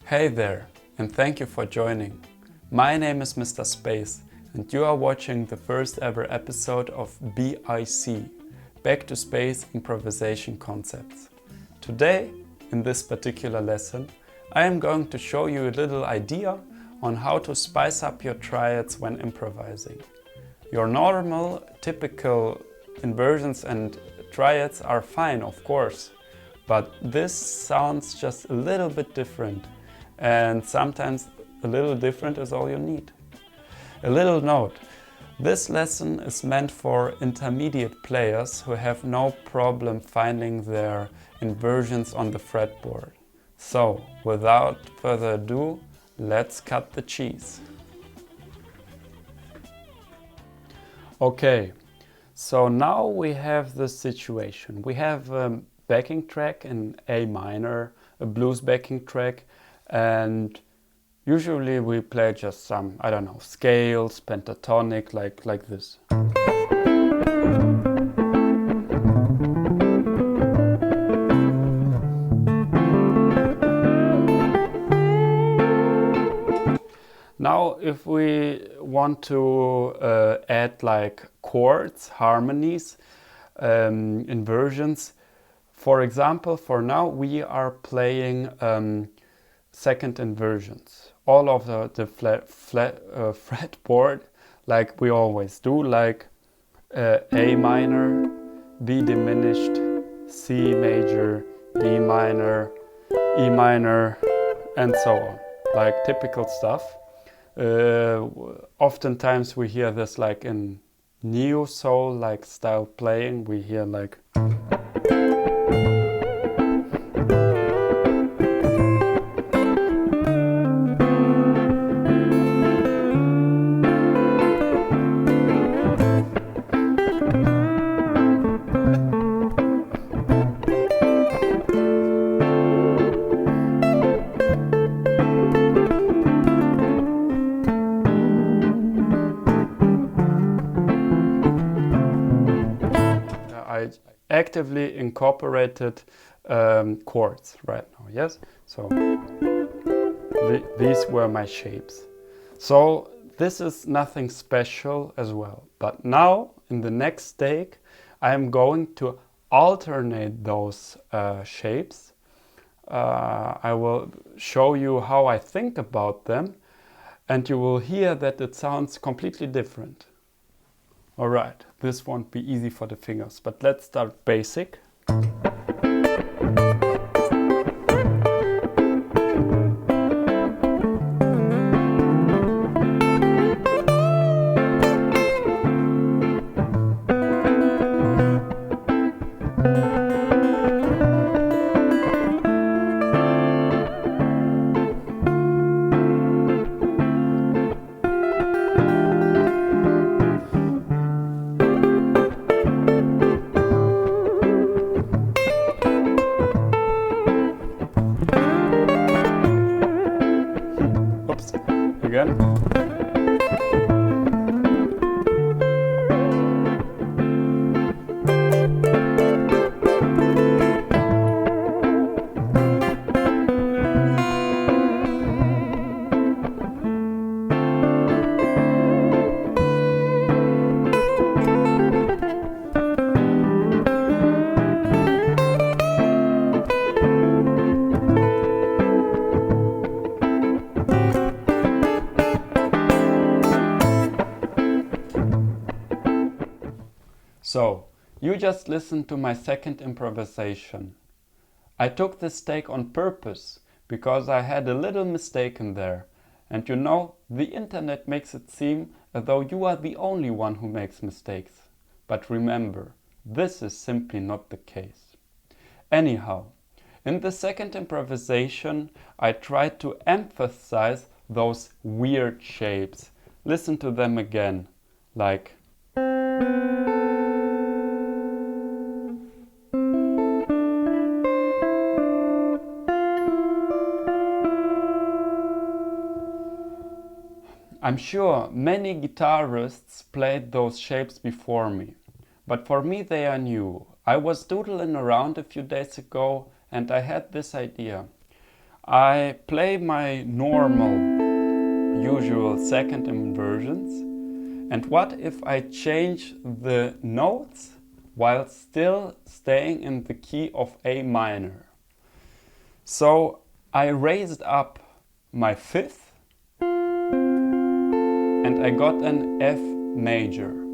Hey there, and thank you for joining. My name is Mr. Space, and you are watching the first ever episode of BIC, Back to Space Improvisation Concepts. Today, in this particular lesson, I am going to show you a little idea on how to spice up your triads when improvising. Your normal, typical inversions and triads are fine, of course, but this sounds just a little bit different. And sometimes a little different is all you need. A little note, this lesson is meant for intermediate players who have no problem finding their inversions on the fretboard. So, without further ado, let's cut the cheese. Okay, so now we have this situation. We have a backing track in A minor, a blues backing track, and usually we play just some, I don't know, scales, pentatonic, like this. Now if we want to add like chords, harmonies, inversions, for example, for now we are playing second inversions. All of the fretboard, like we always do, like A minor, B diminished, C major, D minor, E minor, and so on. Like typical stuff. Oftentimes we hear this like in neo soul like style playing. We hear like I actively incorporated chords right now, yes? So these were my shapes. So this is nothing special as well. But now in the next take I am going to alternate those shapes. I will show you how I think about them, and you will hear that it sounds completely different. Alright, this won't be easy for the fingers, but let's start basic. Again. So, you just listened to my second improvisation. I took this take on purpose because I had a little mistake in there. And you know, the internet makes it seem as though you are the only one who makes mistakes. But remember, this is simply not the case. Anyhow, in the second improvisation, I tried to emphasize those weird shapes. Listen to them again, like I'm sure many guitarists played those shapes before me, but for me they are new. I was doodling around a few days ago and I had this idea. I play my normal, usual second inversions. And what if I change the notes while still staying in the key of A minor? So I raised up my fifth and I got an F major.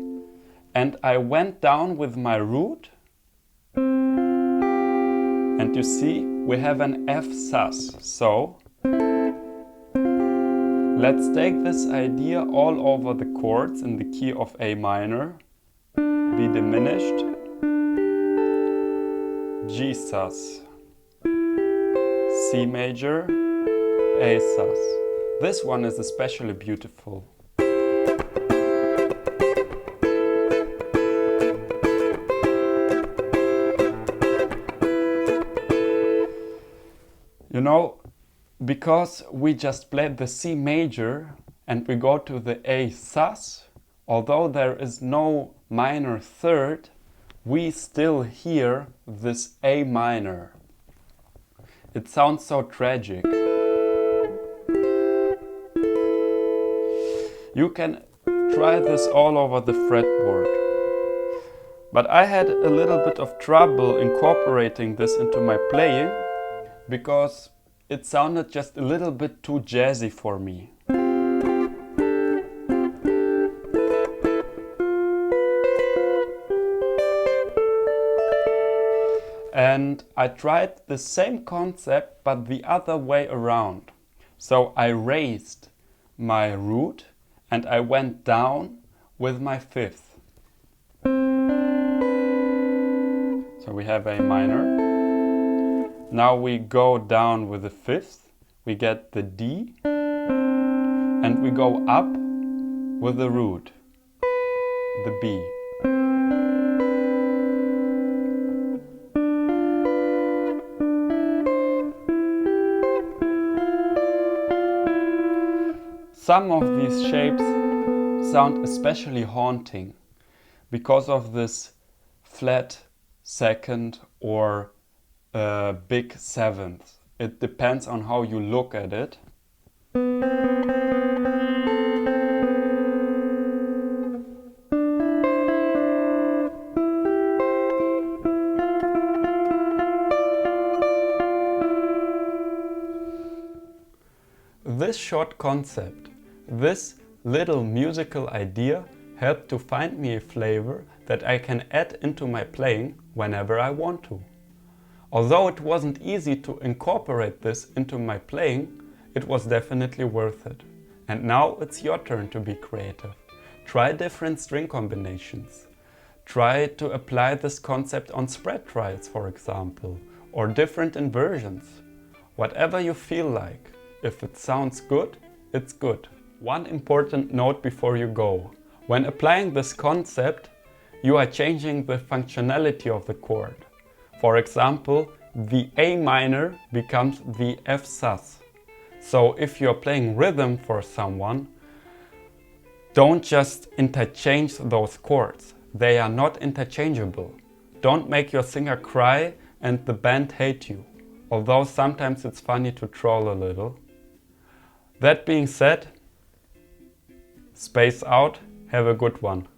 And I went down with my root. And you see, we have an F sus. So let's take this idea all over the chords in the key of A minor, B diminished, G sus, C major, A sus. This one is especially beautiful. You know, because we just played the C major and we go to the A sus, although there is no minor third, we still hear this A minor. It sounds so tragic. You can try this all over the fretboard. But I had a little bit of trouble incorporating this into my playing because it sounded just a little bit too jazzy for me. And I tried the same concept but the other way around. So I raised my root and I went down with my fifth. So we have A minor. Now we go down with the fifth, we get the D, and we go up with the root, the B. Some of these shapes sound especially haunting because of this flat second or big seventh. It depends on how you look at it. This short concept, this little musical idea helped to find me a flavor that I can add into my playing whenever I want to. Although it wasn't easy to incorporate this into my playing, it was definitely worth it. And now it's your turn to be creative. Try different string combinations. Try to apply this concept on spread triads, for example, or different inversions. Whatever you feel like. If it sounds good, it's good. One important note before you go. When applying this concept, you are changing the functionality of the chord. For example, the A minor becomes the F sus. So if you're playing rhythm for someone, don't just interchange those chords. They are not interchangeable. Don't make your singer cry and the band hate you. Although sometimes it's funny to troll a little. That being said, space out, have a good one.